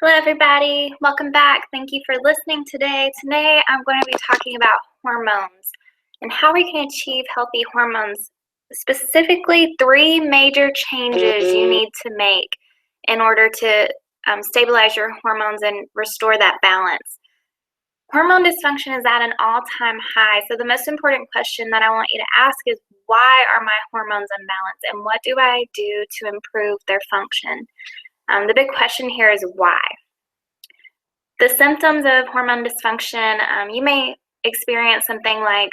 Hello, everybody. Welcome back. Thank you for listening today. Today, I'm going to be talking about hormones and how we can achieve healthy hormones. Specifically, three major changes you need to make in order to stabilize your hormones and restore that balance. Hormone dysfunction is at an all-time high. So the most important question that I want you to ask is, why are my hormones unbalanced, and what do I do to improve their function? The big question here is why. The symptoms of hormone dysfunction, you may experience something like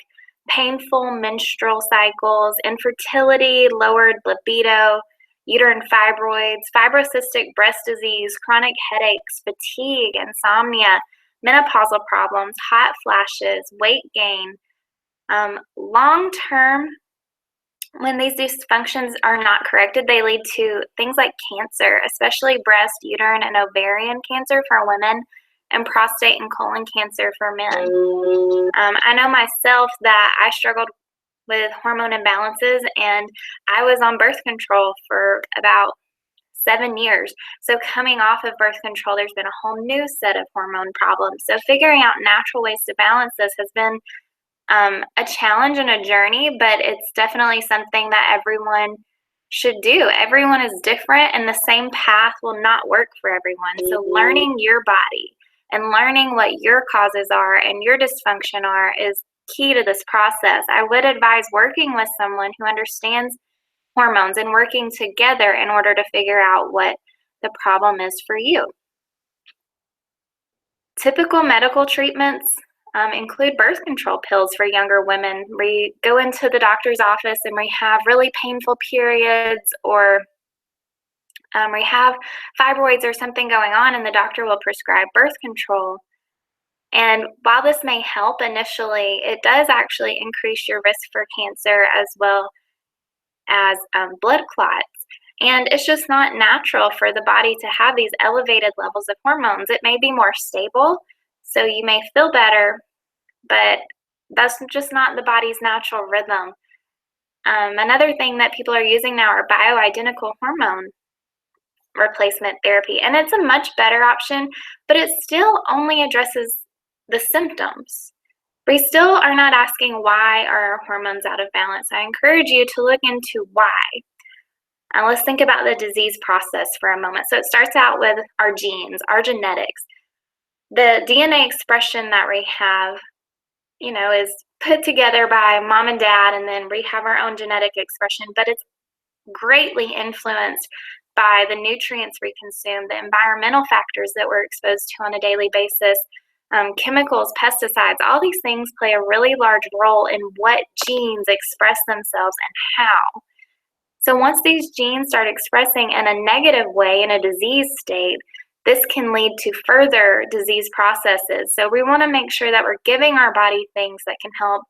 painful menstrual cycles, infertility, lowered libido, uterine fibroids, fibrocystic breast disease, chronic headaches, fatigue, insomnia, menopausal problems, hot flashes, weight gain. Long term, when these dysfunctions are not corrected, they lead to things like cancer, especially breast, uterine, and ovarian cancer for women, and prostate and colon cancer for men. I know myself that I struggled with hormone imbalances, and I was on birth control for about 7 years. So coming off of birth control, there's been a whole new set of hormone problems. So figuring out natural ways to balance this has been a challenge and a journey, but it's definitely something that everyone should do. Everyone is different, and the same path will not work for everyone. So learning your body and learning what your causes are and your dysfunction are is key to this process. I would advise working with someone who understands hormones and working together in order to figure out what the problem is for you. Typical medical treatments include birth control pills for younger women. We go into the doctor's office and we have really painful periods, or we have fibroids or something going on, and the doctor will prescribe birth control. And while this may help initially, it does actually increase your risk for cancer as well as blood clots. And it's just not natural for the body to have these elevated levels of hormones. It may be more stable, so you may feel better, but that's just not the body's natural rhythm. Another thing that people are using now are bioidentical hormone replacement therapy, and it's a much better option, but it still only addresses the symptoms. We still are not asking why are our hormones out of balance. I encourage you to look into why. Let's think about the disease process for a moment. So it starts out with our genes, our genetics. The DNA expression that we have, is put together by mom and dad, and then we have our own genetic expression, but it's greatly influenced by the nutrients we consume, the environmental factors that we're exposed to on a daily basis, chemicals, pesticides. All these things play a really large role in what genes express themselves and how. So once these genes start expressing in a negative way, in a disease state, this can lead to further disease processes. So we want to make sure that we're giving our body things that can help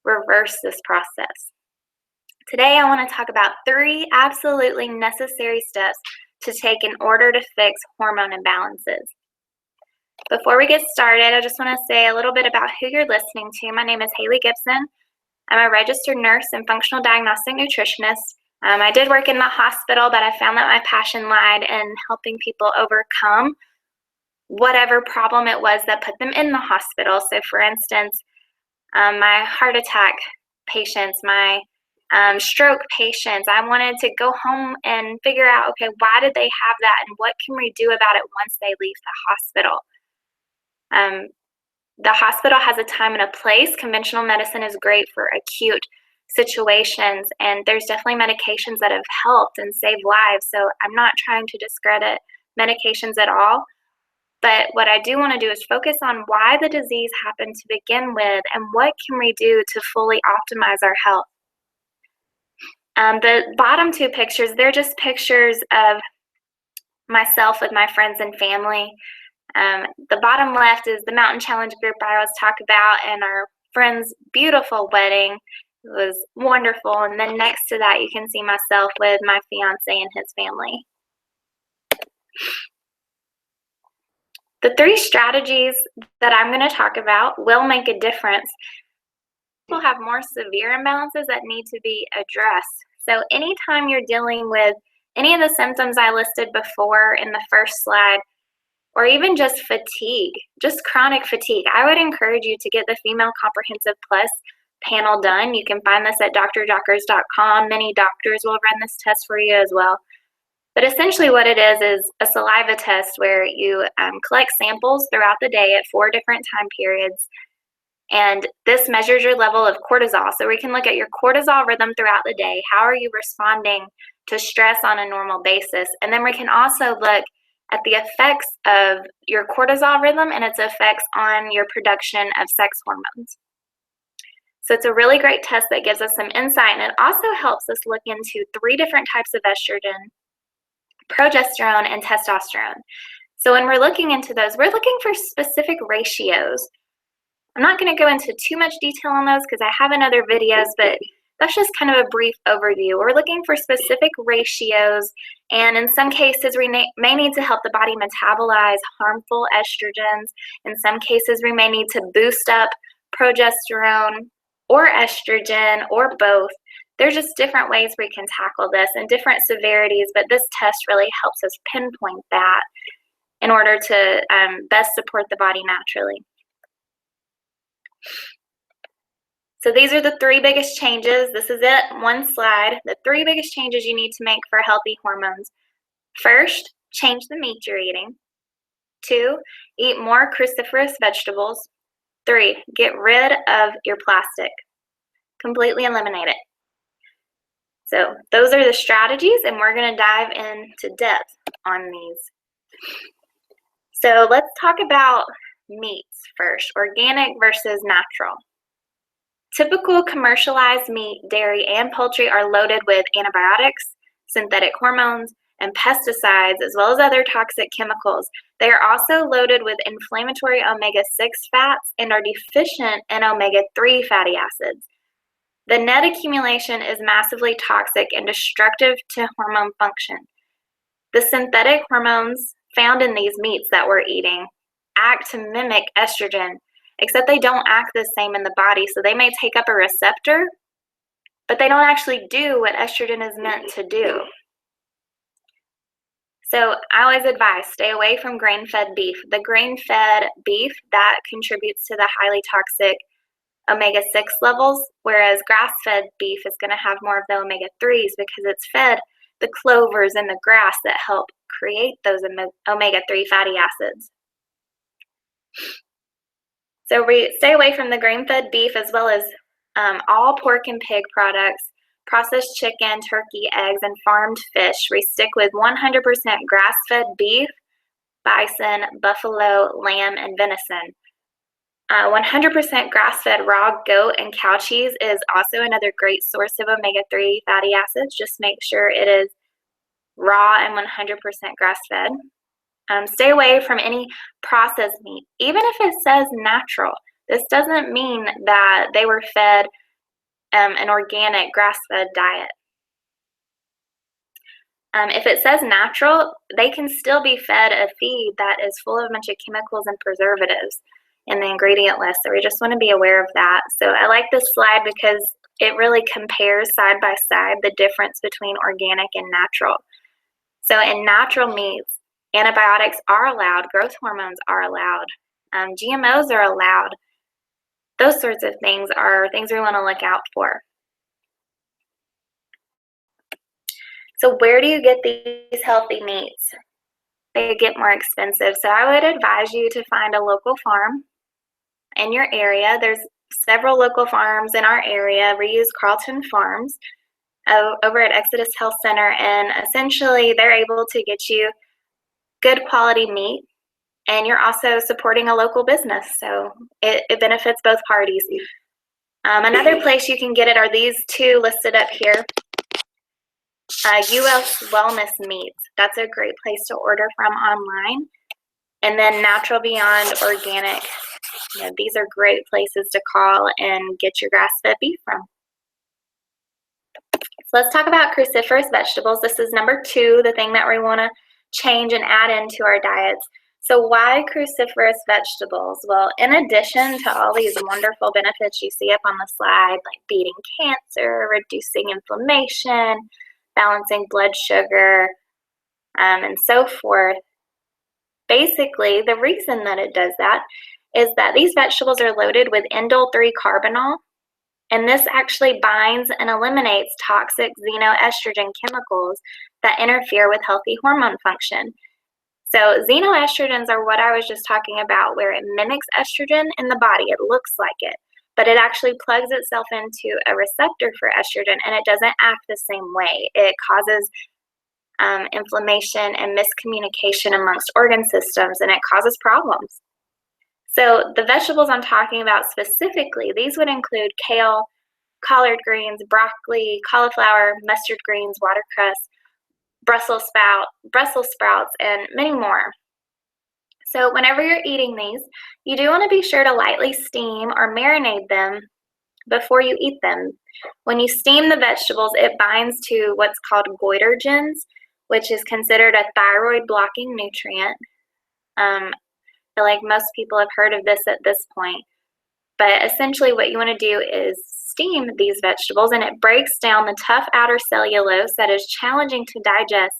reverse this process. Today, I want to talk about 3 absolutely necessary steps to take in order to fix hormone imbalances. Before we get started, I just want to say a little bit about who you're listening to. My name is Haley Gibson. I'm a registered nurse and functional diagnostic nutritionist. I did work in the hospital, but I found that my passion lied in helping people overcome whatever problem it was that put them in the hospital. So for instance, my heart attack patients, my stroke patients, I wanted to go home and figure out, okay, why did they have that, and what can we do about it once they leave the hospital? The hospital has a time and a place. Conventional medicine is great for acute situations, and there's definitely medications that have helped and saved lives. So I'm not trying to discredit medications at all, but what I do want to do is focus on why the disease happened to begin with and what can we do to fully optimize our health. The bottom 2 pictures, they're just pictures of myself with my friends and family. The bottom left is the Mountain Challenge group I always talk about, and our friend's beautiful wedding. It was wonderful. And then next to that, you can see myself with my fiance and his family. The 3 strategies that I'm going to talk about will make a difference. People have more severe imbalances that need to be addressed. So anytime you're dealing with any of the symptoms I listed before in the first slide, or even just fatigue, just chronic fatigue, I would encourage you to get the Female Comprehensive Plus panel done. You can find this at drjockers.com. Many doctors will run this test for you as well. But essentially what it is a saliva test where you collect samples throughout the day at 4 different time periods. And this measures your level of cortisol. So we can look at your cortisol rhythm throughout the day. How are you responding to stress on a normal basis? And then we can also look at the effects of your cortisol rhythm and its effects on your production of sex hormones. So it's a really great test that gives us some insight, and it also helps us look into 3 different types of estrogen: progesterone and testosterone. So when we're looking into those, we're looking for specific ratios. I'm not going to go into too much detail on those because I have in other videos, but that's just kind of a brief overview. We're looking for specific ratios, and in some cases we may need to help the body metabolize harmful estrogens. In some cases we may need to boost up progesterone or estrogen or both. There's just different ways we can tackle this and different severities, but this test really helps us pinpoint that in order to best support the body naturally. So these are the 3 biggest changes. This is it, one slide. The 3 biggest changes you need to make for healthy hormones. First, change the meat you're eating. 2, eat more cruciferous vegetables. 3, get rid of your plastic. Completely eliminate it. So those are the strategies, and we're going to dive into depth on these. So let's talk about meats first, organic versus natural. Typical commercialized meat, dairy, and poultry are loaded with antibiotics, synthetic hormones, and pesticides, as well as other toxic chemicals. They are also loaded with inflammatory omega-6 fats and are deficient in omega-3 fatty acids. The net accumulation is massively toxic and destructive to hormone function. The synthetic hormones found in these meats that we're eating act to mimic estrogen, except they don't act the same in the body. So they may take up a receptor, but they don't actually do what estrogen is meant to do. So I always advise, stay away from grain-fed beef. The grain-fed beef, that contributes to the highly toxic omega-6 levels, whereas grass-fed beef is going to have more of the omega-3s because it's fed the clovers and the grass that help create those omega-3 fatty acids. So we stay away from the grain-fed beef as well as all pork and pig products, processed chicken, turkey, eggs, and farmed fish. We stick with 100% grass-fed beef, bison, buffalo, lamb, and venison. 100% grass-fed raw goat and cow cheese is also another great source of omega-3 fatty acids. Just make sure it is raw and 100% grass-fed. Stay away from any processed meat, even if it says natural. This doesn't mean that they were fed an organic grass-fed diet. If it says natural, they can still be fed a feed that is full of a bunch of chemicals and preservatives in the ingredient list. So we just want to be aware of that. So I like this slide because it really compares side by side the difference between organic and natural. So in natural meats, antibiotics are allowed, growth hormones are allowed, GMOs are allowed. Those sorts of things are things we want to look out for. So where do you get these healthy meats? They get more expensive. So I would advise you to find a local farm in your area. There's several local farms in our area. We use Carlton Farms over at Exodus Health Center, and essentially they're able to get you good quality meat, and you're also supporting a local business, so it benefits both parties. Another place you can get it are these 2 listed up here. US Wellness Meats, that's a great place to order from online. And then Natural Beyond Organic, these are great places to call and get your grass-fed beef from. So let's talk about cruciferous vegetables. This is number 2, the thing that we want to change and add into our diets. So why cruciferous vegetables? Well, in addition to all these wonderful benefits you see up on the slide, like beating cancer, reducing inflammation, balancing blood sugar, and so forth, Basically, the reason that it does that is that these vegetables are loaded with indole-3-carbinol, and this actually binds and eliminates toxic xenoestrogen chemicals that interfere with healthy hormone function. So xenoestrogens are what I was just talking about, where it mimics estrogen in the body. It looks like it, but it actually plugs itself into a receptor for estrogen, and it doesn't act the same way. It causes inflammation and miscommunication amongst organ systems, and it causes problems. So the vegetables I'm talking about specifically, these would include kale, collard greens, broccoli, cauliflower, mustard greens, watercress, Brussels sprouts, and many more. So whenever you're eating these, you do want to be sure to lightly steam or marinate them before you eat them. When you steam the vegetables, it binds to what's called goitrogens, which is considered a thyroid-blocking nutrient. I feel like most people have heard of this at this point. But essentially what you want to do is steam these vegetables, and it breaks down the tough outer cellulose that is challenging to digest,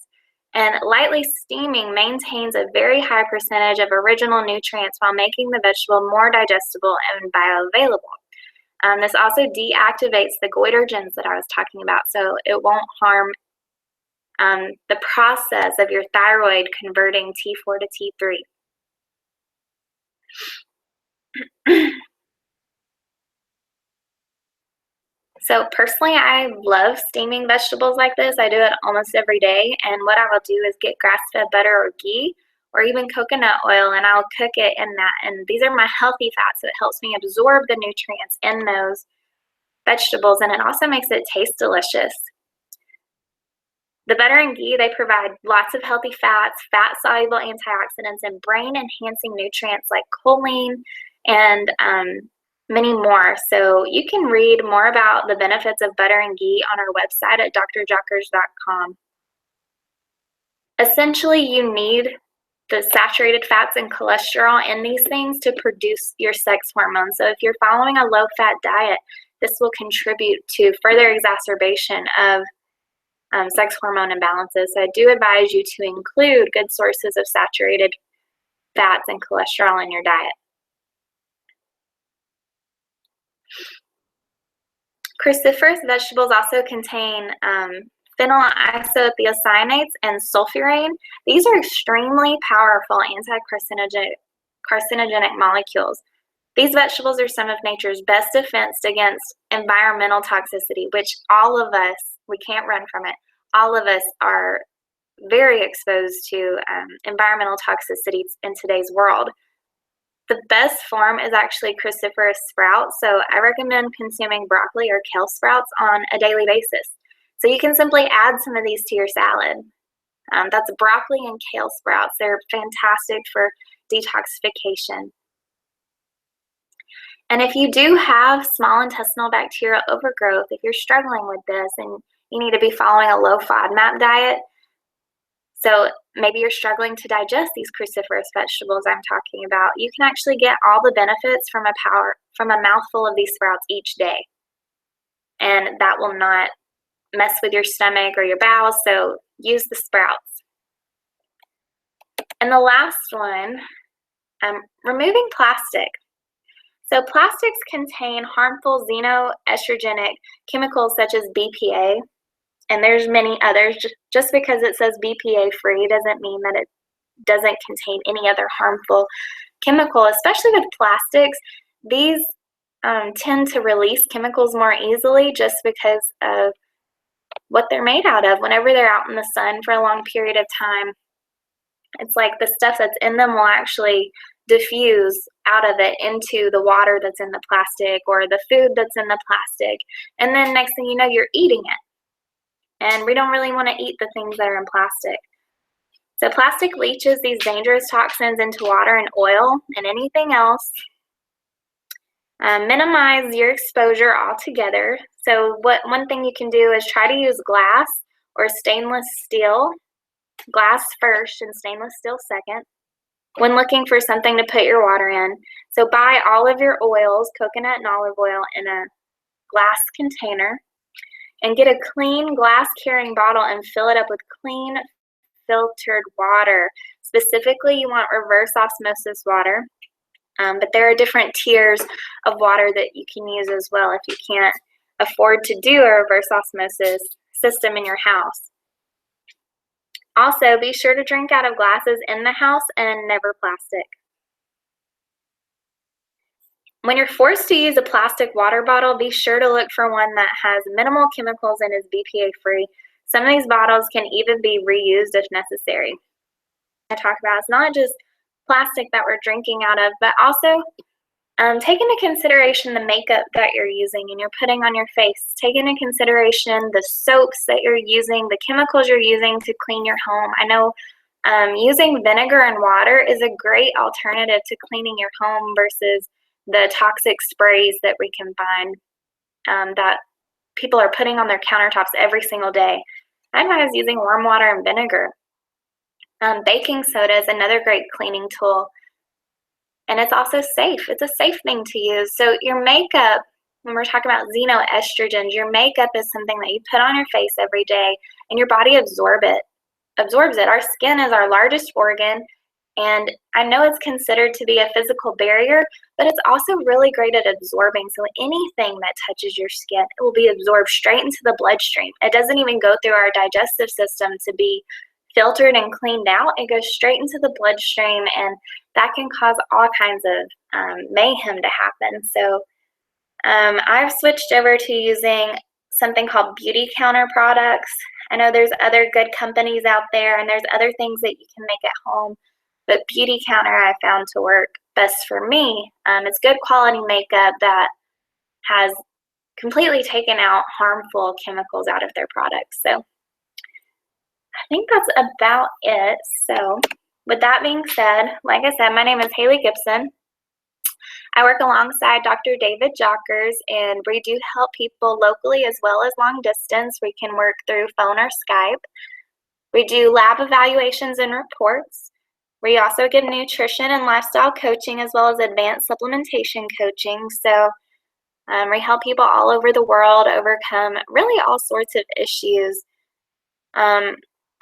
and lightly steaming maintains a very high percentage of original nutrients while making the vegetable more digestible and bioavailable. This also deactivates the goitrogens that I was talking about, so it won't harm the process of your thyroid converting T4 to T3. So personally, I love steaming vegetables like this. I do it almost every day, and what I will do is get grass-fed butter or ghee or even coconut oil, and I'll cook it in that. And these are my healthy fats, so it helps me absorb the nutrients in those vegetables, and it also makes it taste delicious. The butter and ghee, they provide lots of healthy fats, fat-soluble antioxidants, and brain-enhancing nutrients like choline and many more. So you can read more about the benefits of butter and ghee on our website at drjockers.com. Essentially, you need the saturated fats and cholesterol in these things to produce your sex hormones. So if you're following a low-fat diet, this will contribute to further exacerbation of sex hormone imbalances. So I do advise you to include good sources of saturated fats and cholesterol in your diet. Cruciferous vegetables also contain phenyl isothiocyanates and sulforaphane. These are extremely powerful carcinogenic molecules. These vegetables are some of nature's best defense against environmental toxicity, which all of us, we can't run from it. All of us are very exposed to environmental toxicities in today's world. The best form is actually cruciferous sprouts, so I recommend consuming broccoli or kale sprouts on a daily basis. So you can simply add some of these to your salad. That's broccoli and kale sprouts. They're fantastic for detoxification. And if you do have small intestinal bacterial overgrowth, if you're struggling with this and you need to be following a low FODMAP diet, so maybe you're struggling to digest these cruciferous vegetables I'm talking about, you can actually get all the benefits from a mouthful of these sprouts each day. And that will not mess with your stomach or your bowels, so use the sprouts. And the last one, removing plastic. So plastics contain harmful xenoestrogenic chemicals such as BPA, and there's many others. Just because it says BPA free doesn't mean that it doesn't contain any other harmful chemical, especially with plastics. These tend to release chemicals more easily just because of what they're made out of. Whenever they're out in the sun for a long period of time, it's like the stuff that's in them will actually diffuse out of it into the water that's in the plastic or the food that's in the plastic. And then next thing you know, you're eating it. And we don't really want to eat the things that are in plastic. So plastic leaches these dangerous toxins into water and oil and anything else. Minimize your exposure altogether. So one thing you can do is try to use glass or stainless steel. Glass first and stainless steel second when looking for something to put your water in. So buy all of your oils, coconut and olive oil, in a glass container, and get a clean glass carrying bottle and fill it up with clean, filtered water. Specifically, you want reverse osmosis water, but there are different tiers of water that you can use as well if you can't afford to do a reverse osmosis system in your house. Also, be sure to drink out of glasses in the house and never plastic. When you're forced to use a plastic water bottle, be sure to look for one that has minimal chemicals and is BPA-free. Some of these bottles can even be reused if necessary. I talk about it's not just plastic that we're drinking out of, but also take into consideration the makeup that you're using and you're putting on your face. Take into consideration the soaps that you're using, the chemicals you're using to clean your home. I know using vinegar and water is a great alternative to cleaning your home versus the toxic sprays that we can find that people are putting on their countertops every single day. I advise using warm water and vinegar. Baking soda is another great cleaning tool. And it's also safe. It's a safe thing to use. So your makeup, when we're talking about xenoestrogens, your makeup is something that you put on your face every day and your body absorbs it. Our skin is our largest organ, and I know it's considered to be a physical barrier, but it's also really great at absorbing. So anything that touches your skin, it will be absorbed straight into the bloodstream. It doesn't even go through our digestive system to be filtered and cleaned out. It goes straight into the bloodstream, and that can cause all kinds of mayhem to happen. So I've switched over to using something called Beautycounter products. I know there's other good companies out there, and there's other things that you can make at home, but Beautycounter I found to work best for me. It's good quality makeup that has completely taken out harmful chemicals out of their products. So I think that's about it. So with that being said, like I said, my name is Haley Gibson. I work alongside Dr. David Jockers, and we do help people locally as well as long distance. We can work through phone or Skype. We do lab evaluations and reports. We also give nutrition and lifestyle coaching as well as advanced supplementation coaching. So we help people all over the world overcome really all sorts of issues.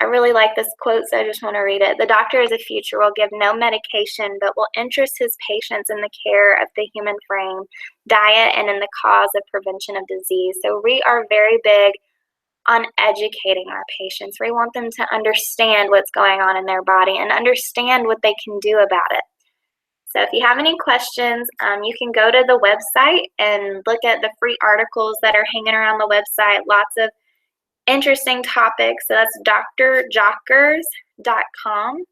I really like this quote, so I just want to read it. "The doctor of the future will give no medication, but will interest his patients in the care of the human frame, diet, and in the cause of prevention of disease." So we are very big on educating our patients. We want them to understand what's going on in their body and understand what they can do about it. So if you have any questions, you can go to the website and look at the free articles that are hanging around the website. Lots of interesting topics. So that's drjockers.com.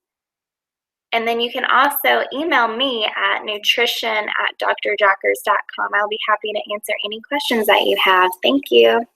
And then you can also email me at nutrition@drjockers.com. I'll be happy to answer any questions that you have. Thank you.